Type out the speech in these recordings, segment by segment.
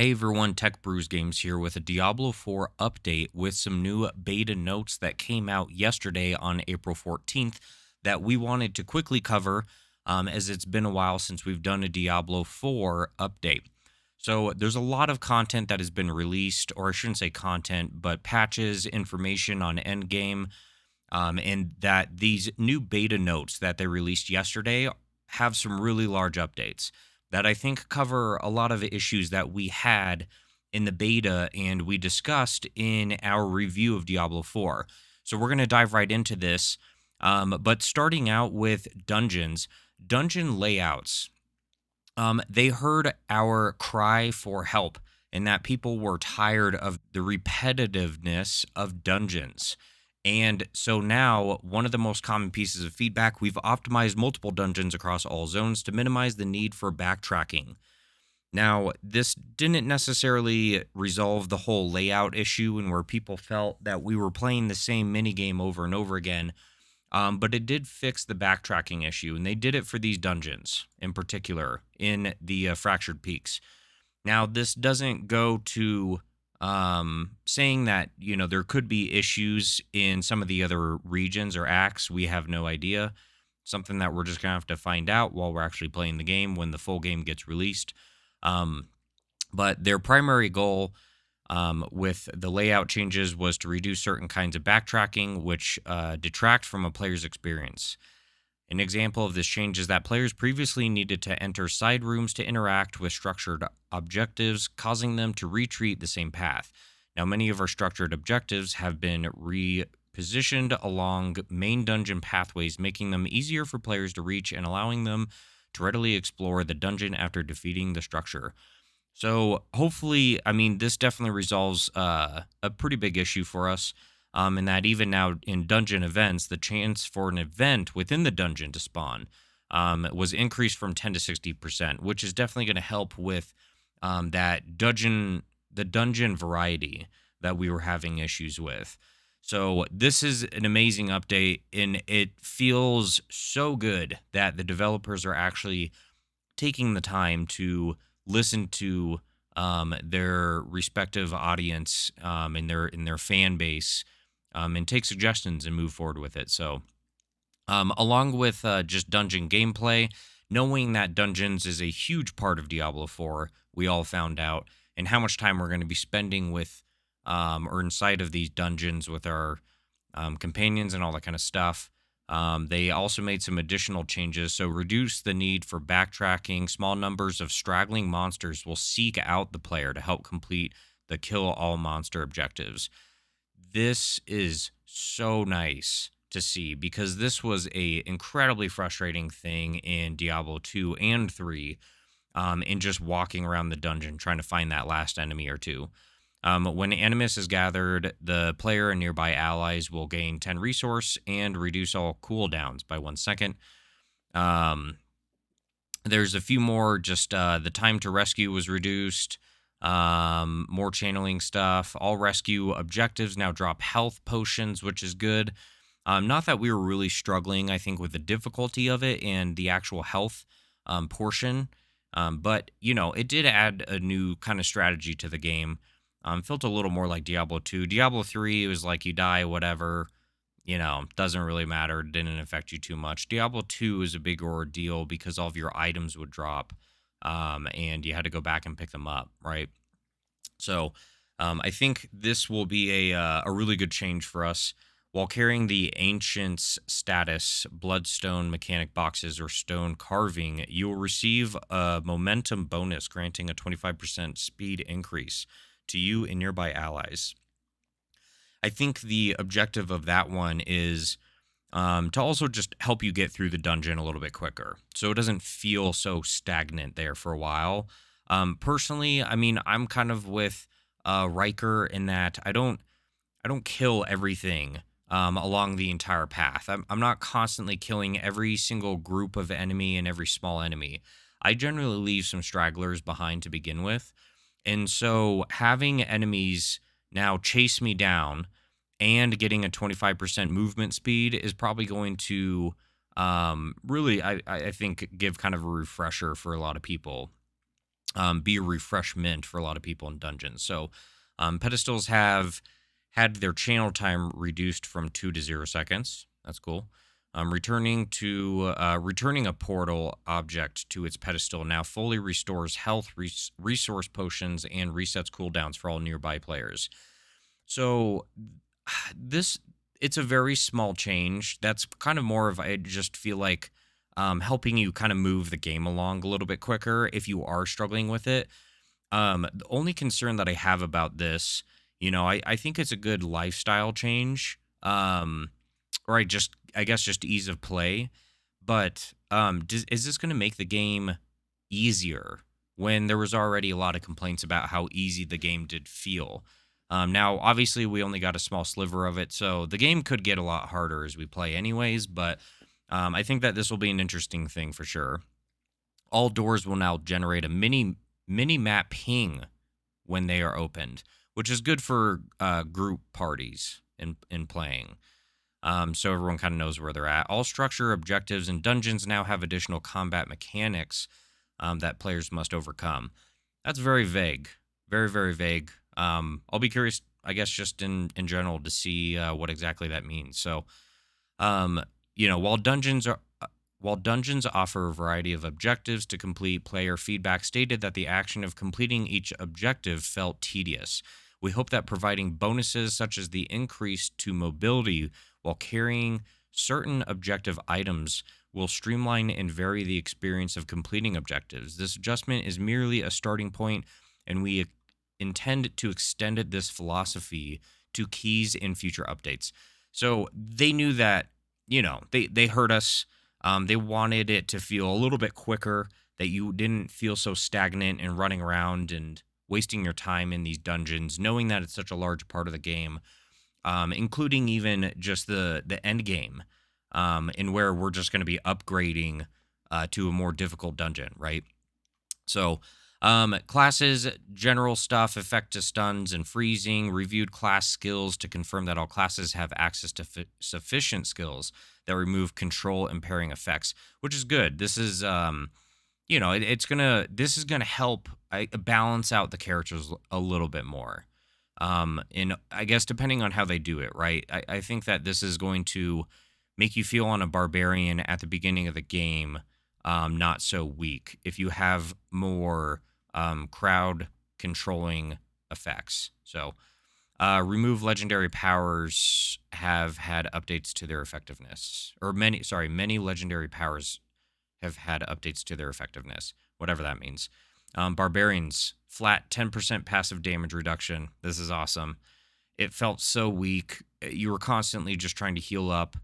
Hey everyone, TechBrewsGames here with a Diablo 4 update with some new beta notes that came out yesterday on April 14th that we wanted to quickly cover as it's been a while since we've done a Diablo 4 update. So there's a lot of content that has been released, or I shouldn't say content, but patches, information on endgame, and that these new beta notes that they released yesterday have some really large updates that I think cover a lot of issues that we had in the beta and we discussed in our review of Diablo 4. So we're going to dive right into this. But starting out with dungeon layouts, they heard our cry for help and that people were tired of the repetitiveness of dungeons. And so now, one of the most common pieces of feedback, we've optimized multiple dungeons across all zones to minimize the need for backtracking. Now, this didn't necessarily resolve the whole layout issue and where people felt that we were playing the same minigame over and over again, but it did fix the backtracking issue, and they did it for these dungeons in particular in the Fractured Peaks. Now, this doesn't go to saying that, there could be issues in some of the other regions or acts. We have no idea. Something that we're just going to have to find out while we're actually playing the game when the full game gets released. Um, but their primary goal with the layout changes was to reduce certain kinds of backtracking, which detract from a player's experience. An example of this change is that players previously needed to enter side rooms to interact with structured objectives, causing them to retreat the same path. Now, many of our structured objectives have been repositioned along main dungeon pathways, making them easier for players to reach and allowing them to readily explore the dungeon after defeating the structure. So hopefully, this definitely resolves a pretty big issue for us. And that even now in dungeon events, the chance for an event within the dungeon to spawn was increased from 10 to 60%, which is definitely going to help with the dungeon variety that we were having issues with. So this is an amazing update, and it feels so good that the developers are actually taking the time to listen to their respective audience in their fan base, and take suggestions and move forward with it. So, along with just dungeon gameplay, knowing that dungeons is a huge part of Diablo 4, we all found out, and how much time we're going to be spending with or inside of these dungeons with our companions and all that kind of stuff. They also made some additional changes, so reduce the need for backtracking. Small numbers of straggling monsters will seek out the player to help complete the kill all monster objectives. This is so nice to see because this was a incredibly frustrating thing in Diablo 2 and 3, in just walking around the dungeon trying to find that last enemy or two. When Animus is gathered, the player and nearby allies will gain 10 resource and reduce all cooldowns by 1 second. There's a few more, just the time to rescue was reduced, more channeling stuff. All rescue objectives now drop health potions, which is good. Not that we were really struggling, I think, with the difficulty of it and the actual health portion, but, it did add a new kind of strategy to the game. Felt a little more like Diablo 2. Diablo 3, it was like you die, whatever, doesn't really matter. Didn't affect you too much. Diablo 2 is a big ordeal because all of your items would drop, and you had to go back and pick them up, right? So I think this will be a really good change for us. While carrying the Ancient's status, Bloodstone mechanic boxes, or stone carving, you will receive a momentum bonus granting a 25% speed increase to you and nearby allies. I think the objective of that one is to also just help you get through the dungeon a little bit quicker, so it doesn't feel so stagnant there for a while. Personally, I'm kind of with Riker in that I don't kill everything along the entire path. I'm not constantly killing every single group of enemy and every small enemy. I generally leave some stragglers behind to begin with. And so having enemies now chase me down and getting a 25% movement speed is probably going to really, I think, give kind of a refresher for a lot of people. be a refreshment for a lot of people in dungeons. So pedestals have had their channel time reduced from 2 to 0 seconds. That's cool. Returning a portal object to its pedestal now fully restores health, resource potions, and resets cooldowns for all nearby players. So this it's a very small change. That's kind of more of, I just feel like, helping you kind of move the game along a little bit quicker if you are struggling with it. The only concern that I have about this, I think it's a good lifestyle change. Or I guess just ease of play. But is this going to make the game easier when there was already a lot of complaints about how easy the game did feel? Now, obviously, we only got a small sliver of it, so the game could get a lot harder as we play, anyways. But I think that this will be an interesting thing for sure. All doors will now generate a mini map ping when they are opened, which is good for group parties in playing. So everyone kind of knows where they're at. All structure, objectives, and dungeons now have additional combat mechanics that players must overcome. That's very vague, very very vague. I'll be curious, I guess, just in general to see what exactly that means. So, um, while dungeons offer a variety of objectives to complete, player feedback stated that the action of completing each objective felt tedious. We hope that providing bonuses such as the increase to mobility while carrying certain objective items will streamline and vary the experience of completing objectives. This adjustment is merely a starting point, and we intend to extend this philosophy to keys in future updates. So they knew that, they heard us. They wanted it to feel a little bit quicker, that you didn't feel so stagnant and running around and wasting your time in these dungeons, knowing that it's such a large part of the game, including even just the end game, and where we're just going to be upgrading to a more difficult dungeon, right? So, classes, general stuff, effect to stuns and freezing, reviewed class skills to confirm that all classes have access to sufficient skills that remove control impairing effects, which is good. This is, this is gonna help balance out the characters a little bit more. And I guess depending on how they do it, right? I think that this is going to make you feel on a barbarian at the beginning of the game not so weak if you have more crowd controlling effects. So, remove legendary powers have had updates to their effectiveness, or many legendary powers have had updates to their effectiveness, whatever that means. Barbarians, flat 10% passive damage reduction. This is awesome. It felt so weak. You were constantly just trying to heal up.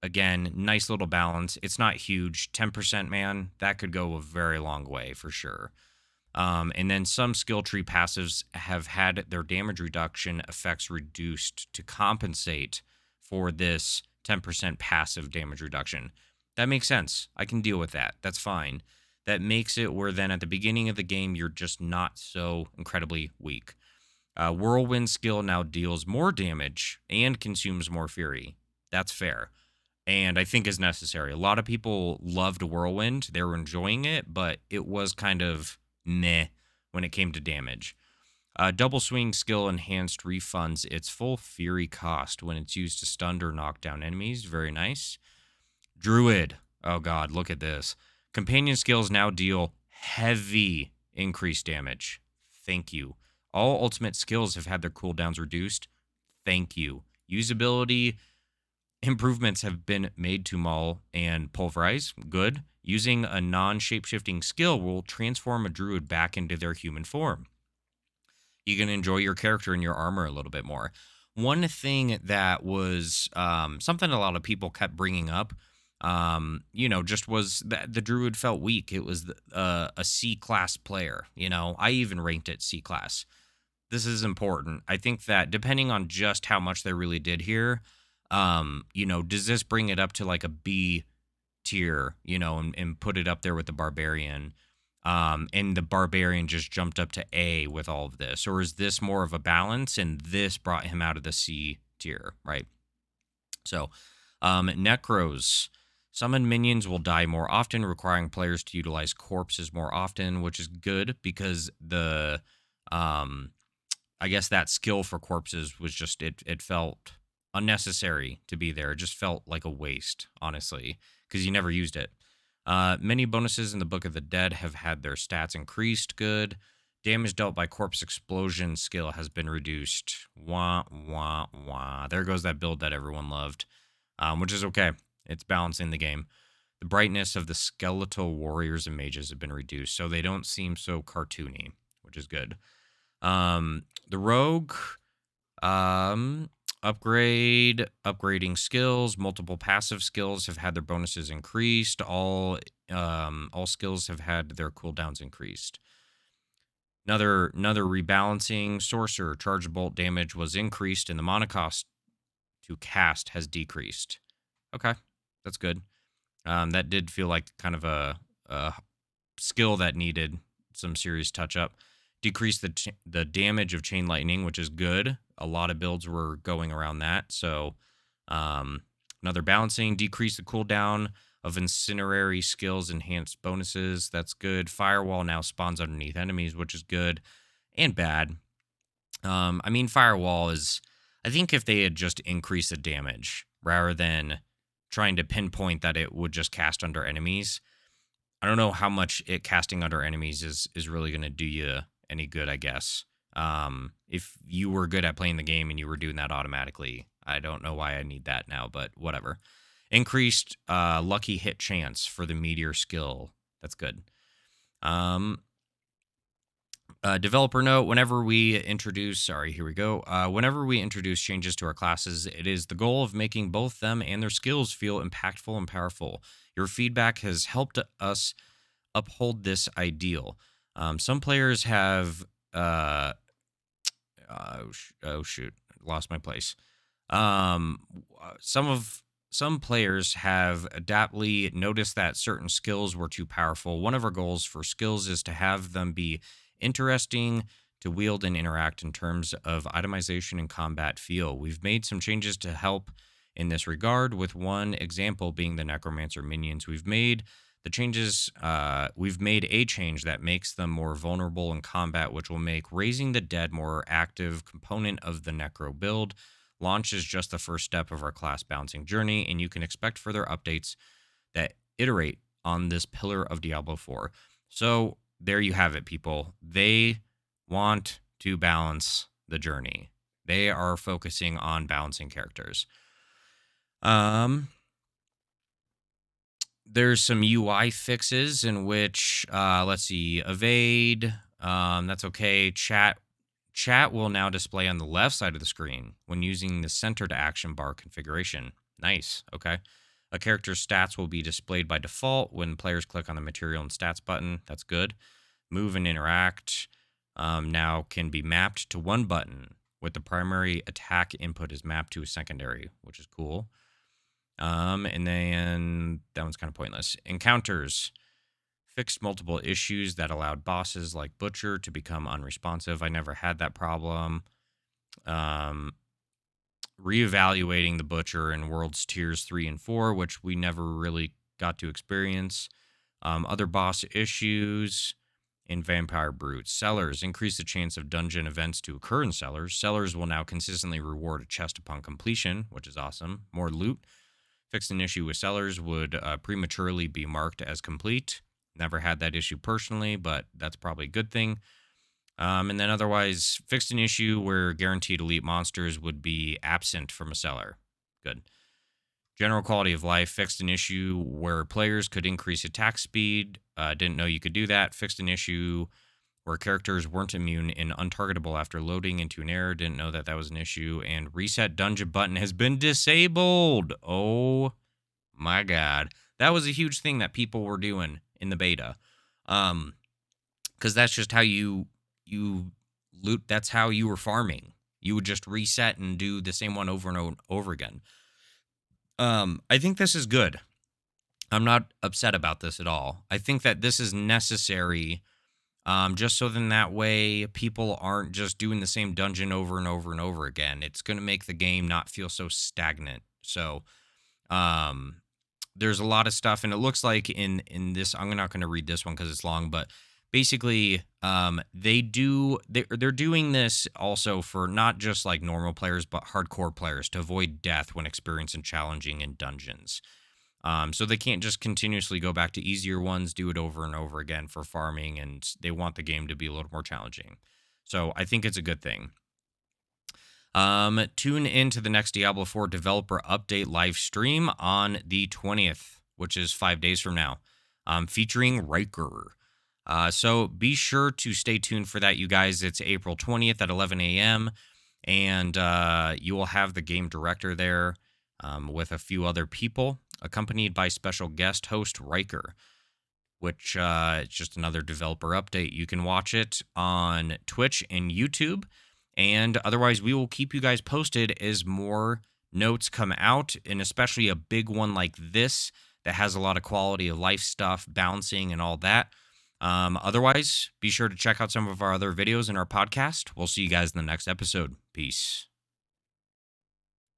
Again, nice little balance. It's not huge. 10%, man, that could go a very long way for sure. And then some skill tree passives have had their damage reduction effects reduced to compensate for this 10% passive damage reduction. That makes sense. I can deal with that. That's fine. That makes it where then at the beginning of the game, you're just not so incredibly weak. Whirlwind skill now deals more damage and consumes more fury. That's fair. And I think is necessary. A lot of people loved Whirlwind. They were enjoying it, but it was kind of meh when it came to damage. Double swing skill enhanced refunds its full fury cost when it's used to stun or knock down enemies. Very nice. Druid. Oh god, look at this. Companion skills now deal heavy increased damage. Thank you. All ultimate skills have had their cooldowns reduced. Thank you. Usability improvements have been made to maul and pulverize. Good. Using a non-shapeshifting skill will transform a druid back into their human form. You can enjoy your character and your armor a little bit more. One thing that was something a lot of people kept bringing up, just was that the druid felt weak. It was a C class player. I even ranked it C class. This is important. I think that depending on just how much they really did here, does this bring it up to like a B tier, and put it up there with the barbarian? And the barbarian just jumped up to A with all of this, or is this more of a balance and this brought him out of the C tier, right? So, necros. Summoned minions will die more often, requiring players to utilize corpses more often, which is good because um, I guess that skill for corpses was just it felt unnecessary to be there. It just felt like a waste, honestly, because you never used it. Many bonuses in the Book of the Dead have had their stats increased. Good. Damage dealt by corpse explosion skill has been reduced. Wah, wah, wah. There goes that build that everyone loved, which is okay. It's balancing the game. The brightness of the skeletal warriors and mages have been reduced, so they don't seem so cartoony, which is good. The rogue, upgrading skills. Multiple passive skills have had their bonuses increased. All skills have had their cooldowns increased. Another rebalancing. Sorcerer charge bolt damage was increased, and the mana cost to cast has decreased. Okay, that's good. That did feel like kind of a skill that needed some serious touch up. Decrease the damage of chain lightning, which is good. A lot of builds were going around that. So another balancing. Decrease the cooldown of incinerary skills, enhanced bonuses. That's good. Firewall now spawns underneath enemies, which is good and bad. I mean, Firewall is, I think if they had just increased the damage rather than trying to pinpoint that it would just cast under enemies, I don't know how much it casting under enemies is really going to do you any good, I guess. If you were good at playing the game and you were doing that automatically, I don't know why I need that now, but whatever. Increased lucky hit chance for the meteor skill. That's good. Developer note, whenever we introduce changes to our classes, it is the goal of making both them and their skills feel impactful and powerful. Your feedback has helped us uphold this ideal. Some players have oh shoot, lost my place. Some players have adaptly noticed that certain skills were too powerful. One of our goals for skills is to have them be interesting to wield and interact in terms of itemization and combat feel. We've made some changes to help in this regard, with one example being the necromancer minions. We've made a change that makes them more vulnerable in combat, which will make raising the dead more active component of the necro build. Launch is just the first step of our class balancing journey, and you can expect further updates that iterate on this pillar of Diablo 4. So there you have it, people. They want to balance the journey. They are focusing on balancing characters. There's some UI fixes in which, let's see, evade. That's okay. Chat will now display on the left side of the screen when using the centered action bar configuration. Nice. Okay. A character's stats will be displayed by default when players click on the material and stats button. That's good. Move and interact now can be mapped to one button, with the primary attack input is mapped to a secondary, which is cool. And then that one's kind of pointless. Encounters fixed multiple issues that allowed bosses like Butcher to become unresponsive. I never had that problem. Reevaluating the Butcher in Worlds Tiers 3 and 4, which we never really got to experience. Other boss issues in Vampire Brutes. Cellars increase the chance of dungeon events to occur in cellars. Cellars will now consistently reward a chest upon completion, which is awesome. More loot. Fixed an issue with cellars would prematurely be marked as complete. Never had that issue personally, but that's probably a good thing. And then otherwise, fixed an issue where guaranteed elite monsters would be absent from a cellar. Good. General quality of life, fixed an issue where players could increase attack speed. Didn't know you could do that. Fixed an issue where characters weren't immune and untargetable after loading into an error. Didn't know that that was an issue. And reset dungeon button has been disabled. Oh my God. That was a huge thing that people were doing in the beta. Because that's just how you loot. That's how you were farming. You would just reset and do the same one over and over again. I think this is good. I'm not upset about this at all. I think that this is necessary, just so then that way people aren't just doing the same dungeon over and over and over again. It's going to make the game not feel so stagnant. So there's a lot of stuff, and it looks like in this, I'm not going to read this one because it's long, but basically, they're doing this also for not just like normal players, but hardcore players to avoid death when experiencing challenging in dungeons. So they can't just continuously go back to easier ones, do it over and over again for farming, and they want the game to be a little more challenging. So I think it's a good thing. Tune into the next Diablo 4 developer update live stream on the 20th, which is 5 days from now, featuring Riker. So be sure to stay tuned for that, you guys. It's April 20th at 11 a.m., and you will have the game director there with a few other people, accompanied by special guest host Riker, which it's just another developer update. You can watch it on Twitch and YouTube. And otherwise, we will keep you guys posted as more notes come out, and especially a big one like this that has a lot of quality of life stuff, bouncing and all that. Otherwise, be sure to check out some of our other videos in our podcast. We'll see you guys in the next episode. Peace.